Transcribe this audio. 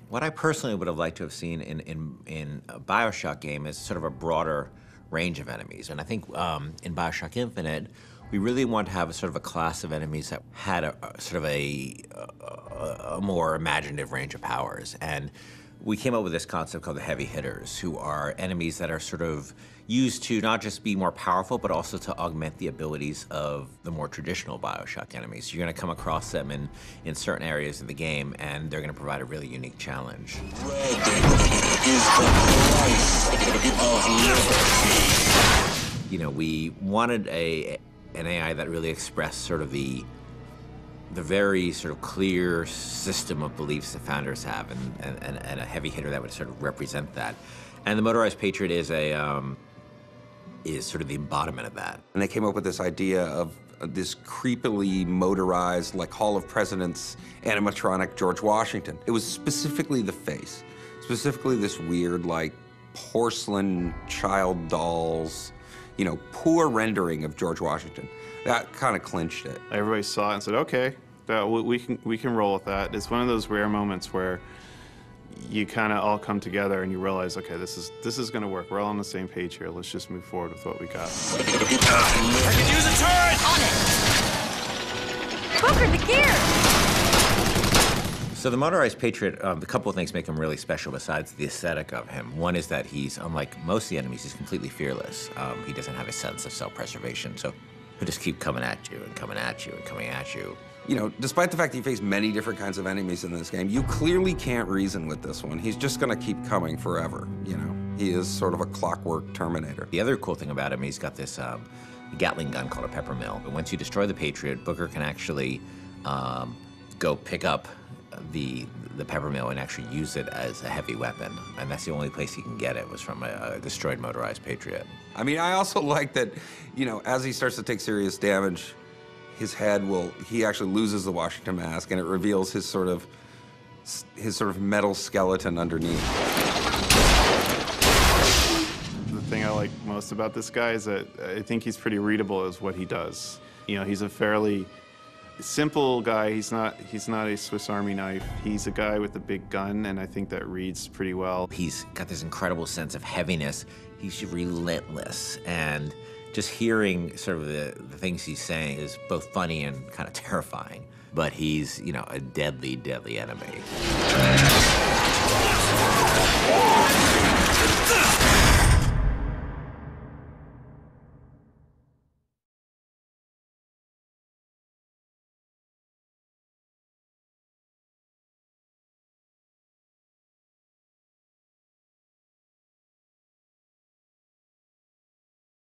What I personally would have liked to have seen in a BioShock game is sort of a broader range of enemies. And I think in BioShock Infinite, we really want to have a sort of a class of enemies that had a sort of a more imaginative range of powers. And we came up with this concept called the heavy hitters, who are enemies that are sort of used to not just be more powerful, but also to augment the abilities of the more traditional BioShock enemies. You're going to come across them in certain areas of the game, and they're going to provide a really unique challenge. Red is the price of liberty. You know, we wanted an AI that really expressed sort of the very sort of clear system of beliefs that founders have, and a heavy hitter that would sort of represent that. And the Motorized Patriot is sort of the embodiment of that. And they came up with this idea of this creepily motorized, like Hall of Presidents animatronic George Washington. It was specifically the face, specifically this weird, like, porcelain child dolls, you know, poor rendering of George Washington. That kind of clinched it. Everybody saw it and said, okay, we can roll with that. It's one of those rare moments where you kind of all come together and you realize, okay, this is going to work. We're all on the same page here. Let's just move forward with what we got. I can use a turret! On it! Booker, the gear! So the Motorized Patriot, a couple of things make him really special besides the aesthetic of him. One is that he's, unlike most of the enemies, he's completely fearless. He doesn't have a sense of self-preservation, so he'll just keep coming at you and coming at you and coming at you. You know, despite the fact that you face many different kinds of enemies in this game, you clearly can't reason with this one. He's just gonna keep coming forever, you know? He is sort of a clockwork Terminator. The other cool thing about him, he's got this Gatling gun called a pepper mill. But once you destroy the Patriot, Booker can actually go pick up the pepper mill and actually use it as a heavy weapon. And that's the only place he can get it, was from a destroyed Motorized Patriot. I mean, I also like that, you know, as he starts to take serious damage, his head he actually loses the Washington mask, and it reveals his sort of metal skeleton underneath. The thing I like most about this guy is that I think he's pretty readable as what he does. You know, he's a fairly simple guy. He's not a Swiss Army knife. He's a guy with a big gun, and I think that reads pretty well. He's got this incredible sense of heaviness. He's relentless, and just hearing sort of the things he's saying is both funny and kind of terrifying. But he's, you know, a deadly, deadly enemy.